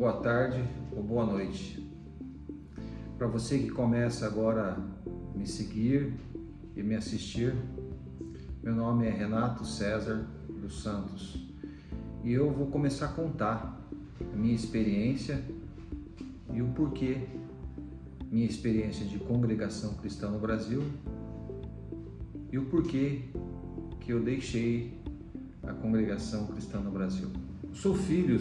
boa tarde ou boa noite. Para você que começa agora a me seguir e me assistir, meu nome é Renato César dos Santos e eu vou começar a contar a minha experiência e o porquê, minha experiência de congregação cristã no Brasil e o porquê que eu deixei a congregação cristã no Brasil. Sou filho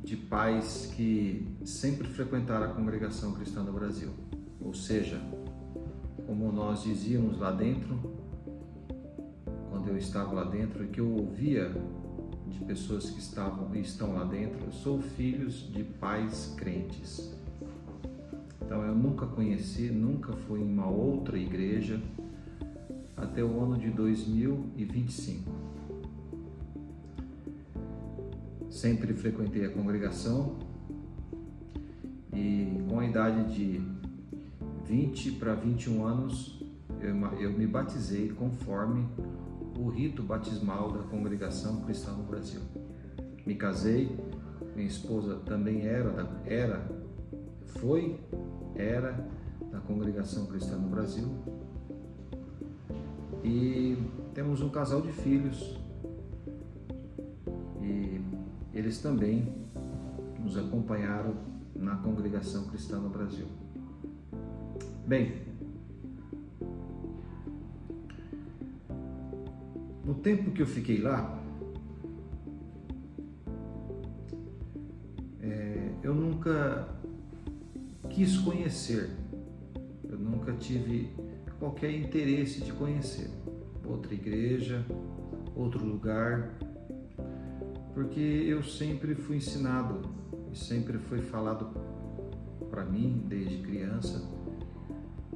de pais que sempre frequentaram a congregação cristã no Brasil, ou seja, como nós dizíamos lá dentro, quando eu estava lá dentro e que eu ouvia de pessoas que estavam e estão lá dentro, eu sou filhos de pais crentes. Então eu nunca fui em uma outra igreja até o ano de 2025. Sempre frequentei a congregação e com a idade de 20 para 21 anos eu me batizei conforme o rito batismal da congregação cristã no Brasil. Me casei, minha esposa também era da congregação cristã no Brasil e temos um casal de filhos e eles também nos acompanharam na congregação cristã no Brasil. Bem, no tempo que eu fiquei lá, eu nunca quis conhecer, eu nunca tive qualquer interesse de conhecer outra igreja, outro lugar, porque eu sempre fui ensinado e sempre foi falado para mim desde criança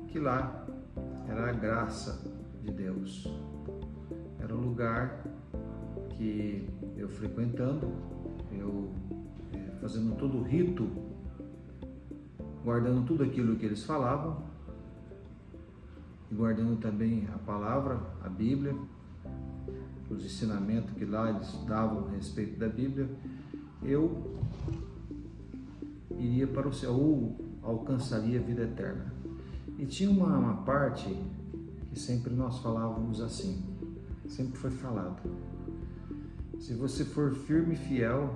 que lá era a graça de Deus, era o lugar que eu frequentando, eu fazendo todo o rito, guardando tudo aquilo que eles falavam e guardando também a palavra, a Bíblia, os ensinamentos que lá eles davam a respeito da Bíblia, eu iria para o céu ou alcançaria a vida eterna. E tinha uma parte que sempre nós falávamos assim, sempre foi falado: se você for firme e fiel,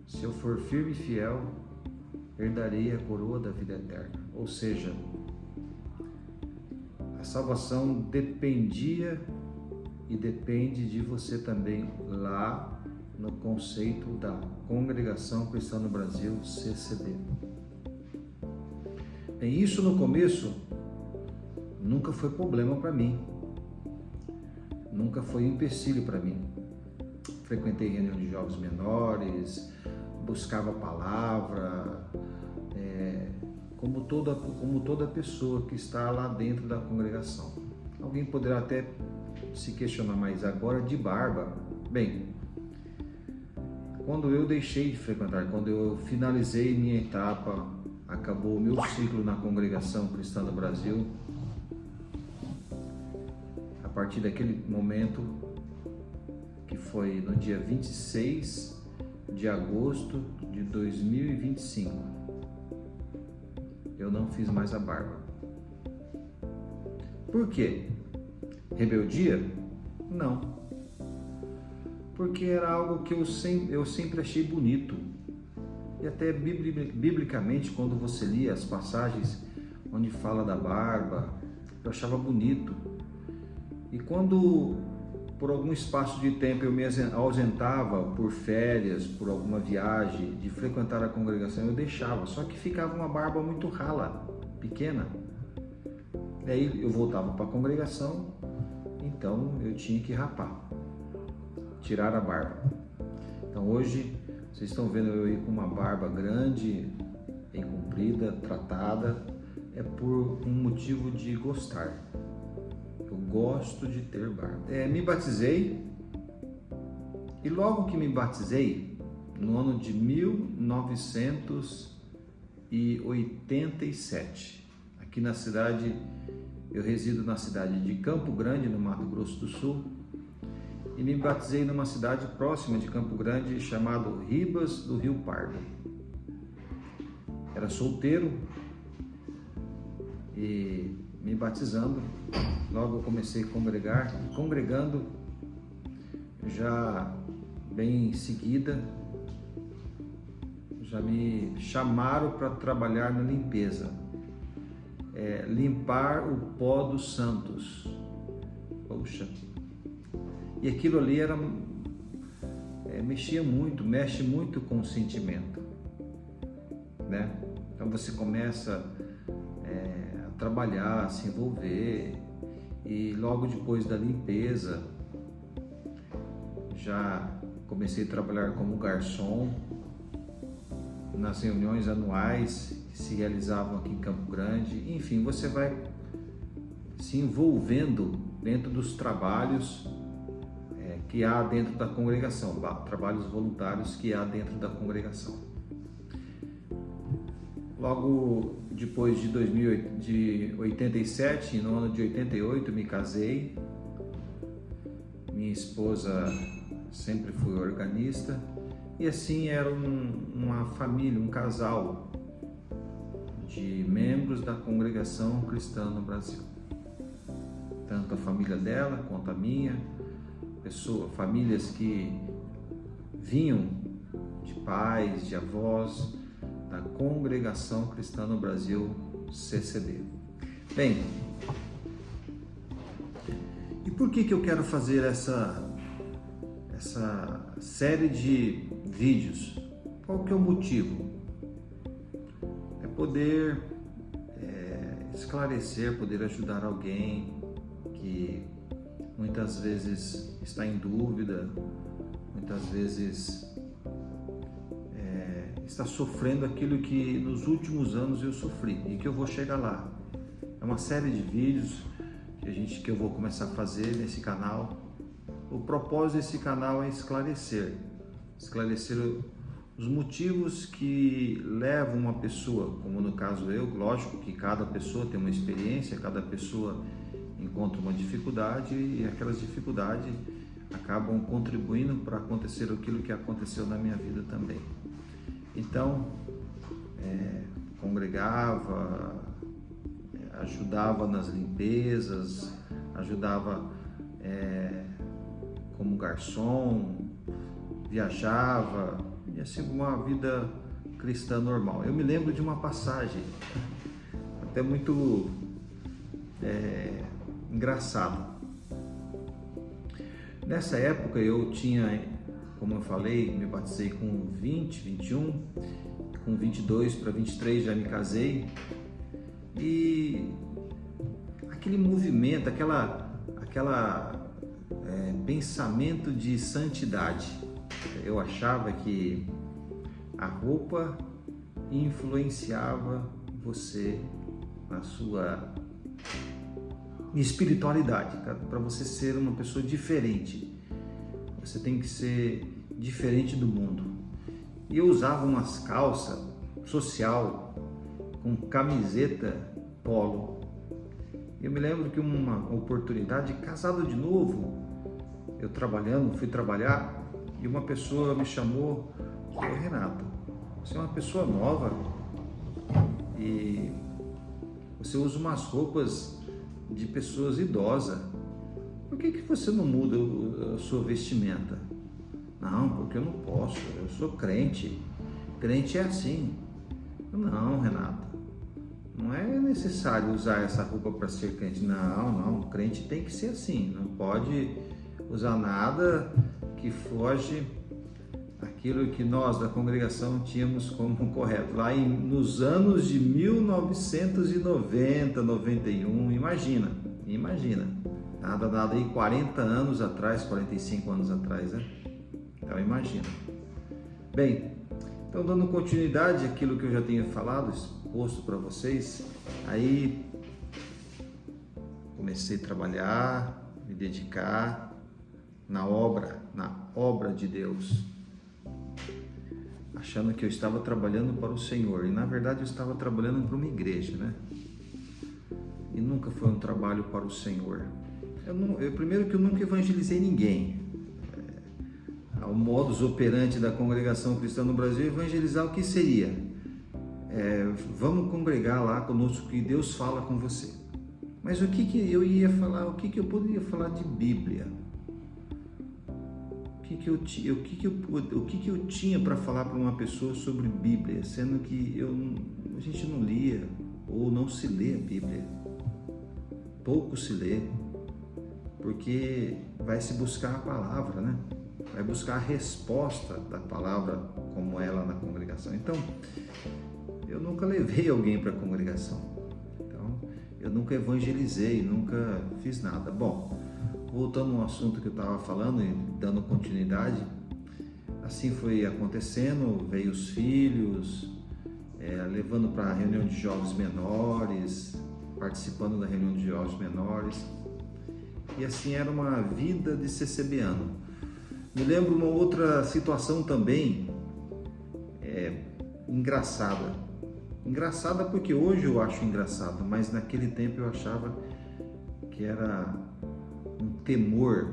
se eu for firme e fiel, herdarei a coroa da vida eterna. Ou seja, a salvação dependia e depende de você também lá no conceito da Congregação Cristã no Brasil, CCB. Bem, isso no começo nunca foi problema para mim, nunca foi empecilho para mim. Frequentei reunião de jovens menores, buscava a palavra, como toda pessoa que está lá dentro da congregação. Alguém poderá até se questionar, mas agora de barba? Bem, quando eu deixei de frequentar, quando eu finalizei minha etapa, acabou o meu ciclo na congregação cristã do Brasil, a partir daquele momento, que foi no dia 26 de agosto de 2025, eu não fiz mais a barba. Por quê? Rebeldia? Não. Porque era algo que eu sempre achei bonito. E até biblicamente, quando você lia as passagens onde fala da barba, eu achava bonito. E quando por algum espaço de tempo eu me ausentava por férias, por alguma viagem, de frequentar a congregação, eu deixava, só que ficava uma barba muito rala, pequena. E aí eu voltava para a congregação, então eu tinha que rapar, tirar a barba. Então hoje vocês estão vendo eu ir com uma barba grande, bem comprida, tratada, é por um motivo de gostar. Eu gosto de ter barba. Me batizei e logo que me batizei, no ano de 1987, aqui na cidade, eu resido na cidade de Campo Grande, no Mato Grosso do Sul, e me batizei numa cidade próxima de Campo Grande chamado Ribas do Rio Pardo. Era solteiro e me batizando, logo eu comecei a congregar, e congregando já bem em seguida, já me chamaram para trabalhar na limpeza, limpar o pó dos santos. Poxa, e aquilo ali era, mexe muito com o sentimento, né? Então você começa a trabalhar, a se envolver, e logo depois da limpeza já comecei a trabalhar como garçom nas reuniões anuais que se realizavam aqui em Campo Grande. Enfim, você vai se envolvendo dentro dos trabalhos que há dentro da congregação, trabalhos voluntários que há dentro da congregação. Logo depois de 87, no ano de 88, me casei. Minha esposa sempre foi organista, e assim era uma família, um casal de membros da congregação cristã no Brasil. Tanto a família dela quanto a minha, famílias que vinham de pais, de avós da congregação cristã no Brasil, CCB. Bem, e por que eu quero fazer essa série de vídeos? Qual que é o motivo? É poder esclarecer, poder ajudar alguém que muitas vezes está em dúvida, muitas vezes está sofrendo aquilo que nos últimos anos eu sofri e que eu vou chegar lá. É uma série de vídeos que eu vou começar a fazer nesse canal. O propósito desse canal é esclarecer os motivos que levam uma pessoa, como no caso eu, lógico que cada pessoa tem uma experiência, cada pessoa encontra uma dificuldade, e aquelas dificuldades acabam contribuindo para acontecer aquilo que aconteceu na minha vida também. Então, congregava, ajudava nas limpezas, ajudava como garçom, viajava, e assim uma vida cristã normal. Eu me lembro de uma passagem até muito engraçada. Nessa época eu tinha, como eu falei, me batizei com 20, 21, com 22 para 23 já me casei, e aquele movimento, aquela pensamento de santidade. Eu achava que a roupa influenciava você na sua espiritualidade. Para você ser uma pessoa diferente, você tem que ser diferente do mundo. E eu usava umas calças social com camiseta polo. Eu me lembro que uma oportunidade, casado de novo, eu fui trabalhar, e uma pessoa me chamou: "Ô Renato, você é uma pessoa nova e você usa umas roupas de pessoas idosas. Por que você não muda a sua vestimenta?" "Não, porque eu não posso, eu sou crente. Crente é assim." "Não, Renato, não é necessário usar essa roupa para ser crente." Não, crente tem que ser assim, não pode usar nada que foge aquilo que nós da congregação tínhamos como correto. Lá nos anos de 1990, 91, imagina, nada aí 40 anos atrás, 45 anos atrás, né? Então imagina. Bem, então dando continuidade àquilo que eu já tinha falado, exposto para vocês, aí comecei a trabalhar, me dedicar na obra de Deus, achando que eu estava trabalhando para o Senhor, e na verdade eu estava trabalhando para uma igreja, né? E nunca foi um trabalho para o Senhor. Primeiro que eu nunca evangelizei ninguém, o modus operandi da congregação cristã no Brasil, evangelizar o que seria? Vamos congregar lá conosco que Deus fala com você. Mas o que eu ia falar, o que eu poderia falar de Bíblia? O que eu tinha para falar para uma pessoa sobre Bíblia, sendo que a gente não lia ou não se lê a Bíblia. Pouco se lê, porque vai se buscar a palavra, né? Vai buscar a resposta da palavra como ela na congregação. Então, eu nunca levei alguém para a congregação. Então, eu nunca evangelizei, nunca fiz nada. Bom, voltando ao assunto que eu estava falando e dando continuidade, assim foi acontecendo, veio os filhos, levando para a reunião de jovens menores, participando da reunião de jovens menores, e assim era uma vida de CCBano. Me lembro uma outra situação também, engraçada porque hoje eu acho engraçado, mas naquele tempo eu achava que era um temor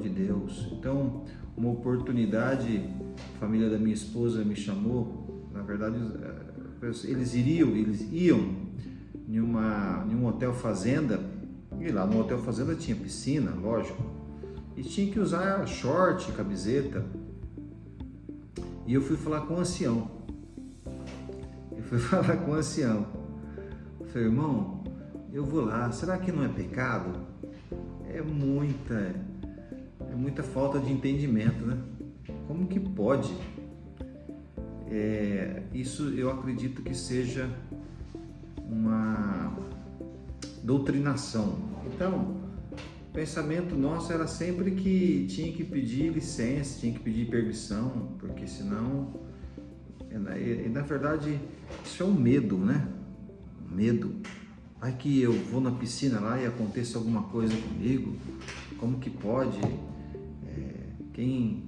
de Deus. Então, uma oportunidade, a família da minha esposa me chamou, na verdade eles iam em um hotel fazenda, e lá no hotel fazenda tinha piscina, lógico, e tinha que usar short, camiseta, e eu fui falar com o ancião. Falei, irmão, eu vou lá, será que não é pecado? É muita falta de entendimento, né? Como que pode? Isso eu acredito que seja uma doutrinação. Então, o pensamento nosso era sempre que tinha que pedir licença, tinha que pedir permissão, porque senão, na verdade, isso é um medo, né? Medo. Vai que eu vou na piscina lá e aconteça alguma coisa comigo, como que pode? Quem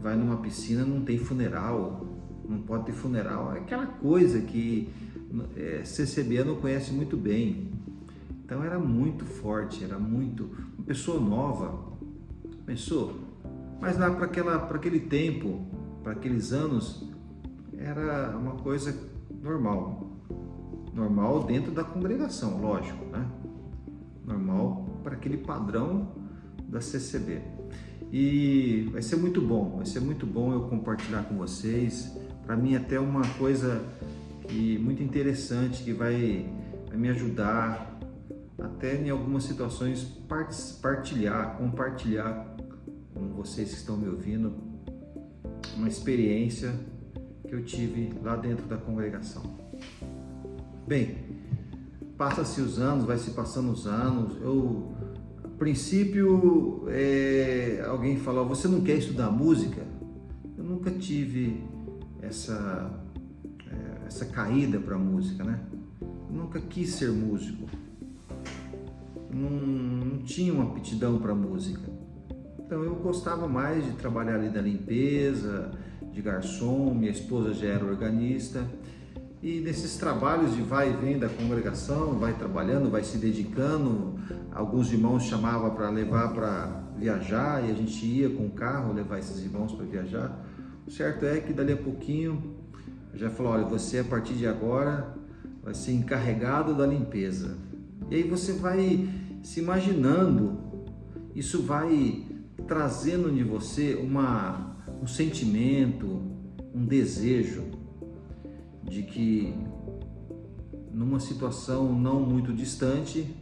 vai numa piscina não tem funeral, não pode ter funeral, é aquela coisa que CCBA não conhece muito bem. Então era muito forte, uma pessoa nova, pensou, mas lá para aquele tempo, para aqueles anos, era uma coisa normal dentro da congregação, lógico, né? Normal para aquele padrão da CCB. E vai ser muito bom eu compartilhar com vocês. Para mim até uma coisa muito interessante que vai me ajudar até em algumas situações compartilhar com vocês que estão me ouvindo uma experiência que eu tive lá dentro da congregação. Bem, passa-se os anos, vai se passando os anos. A princípio, alguém falou, você não quer estudar música? Eu nunca tive essa caída para música, né? Eu nunca quis ser músico. Não tinha uma aptidão para música. Então eu gostava mais de trabalhar ali da limpeza, de garçom. Minha esposa já era organista. E nesses trabalhos de vai e vem da congregação, vai trabalhando, vai se dedicando. Alguns irmãos chamavam para levar para viajar e a gente ia com o carro levar esses irmãos para viajar. O certo é que dali a pouquinho já falou, olha, você a partir de agora vai ser encarregado da limpeza. E aí você vai se imaginando, isso vai trazendo de você um sentimento, um desejo de que numa situação não muito distante,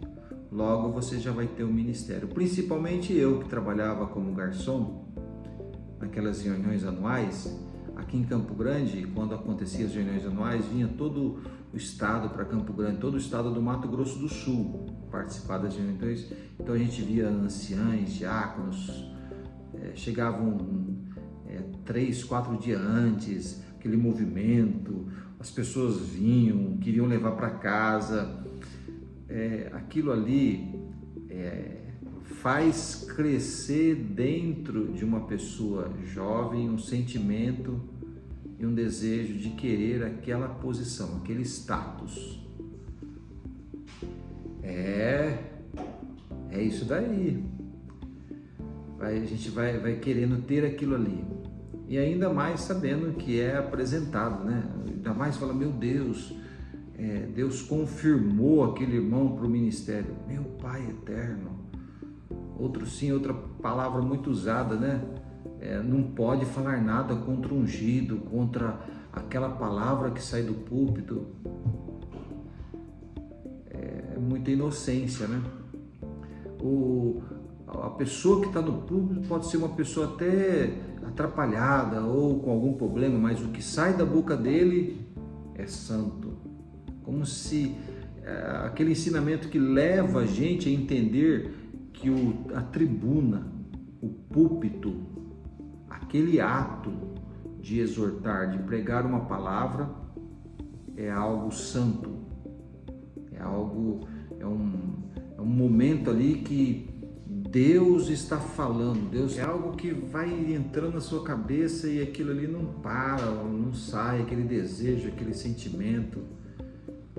logo você já vai ter um ministério. Principalmente eu que trabalhava como garçom, naquelas reuniões anuais, aqui em Campo Grande, quando aconteciam as reuniões anuais, vinha todo o estado para Campo Grande, todo o estado do Mato Grosso do Sul participar das reuniões. Então a gente via anciães, diáconos, chegavam 3, 4 dias antes, aquele movimento, as pessoas vinham, queriam levar para casa. Aquilo ali faz crescer dentro de uma pessoa jovem um sentimento e um desejo de querer aquela posição, aquele status. É isso daí. a gente vai querendo ter aquilo ali. E ainda mais sabendo que é apresentado, né? Ainda mais fala, meu Deus, Deus confirmou aquele irmão para o ministério. Meu Pai eterno. Outra palavra muito usada, né? Não pode falar nada contra o ungido, contra aquela palavra que sai do púlpito. É muita inocência, né? A pessoa que está no púlpito pode ser uma pessoa até atrapalhada ou com algum problema, mas o que sai da boca dele é santo. Como se aquele ensinamento que leva a gente a entender que a tribuna, o púlpito, aquele ato de exortar, de pregar uma palavra, é algo santo, é um momento ali que Deus está falando, Deus é algo que vai entrando na sua cabeça e aquilo ali não para, não sai, aquele desejo, aquele sentimento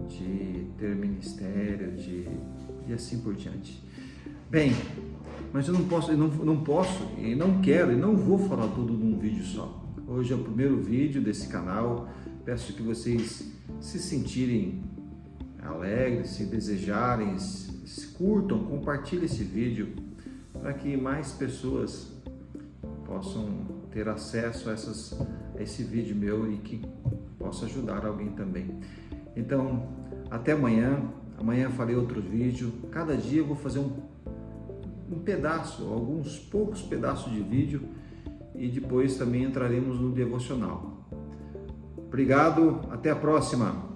de ter ministério, e assim por diante. Bem, mas eu não posso e não quero e não vou falar tudo num vídeo só. Hoje é o primeiro vídeo desse canal. Peço que vocês se sentirem alegres, se desejarem, se curtam, compartilhem esse vídeo para que mais pessoas possam ter acesso a esse vídeo meu e que possa ajudar alguém também. Então, até amanhã. Amanhã farei outro vídeo. Cada dia eu vou fazer um pedaço, alguns poucos pedaços de vídeo, e depois também entraremos no devocional. Obrigado, até a próxima!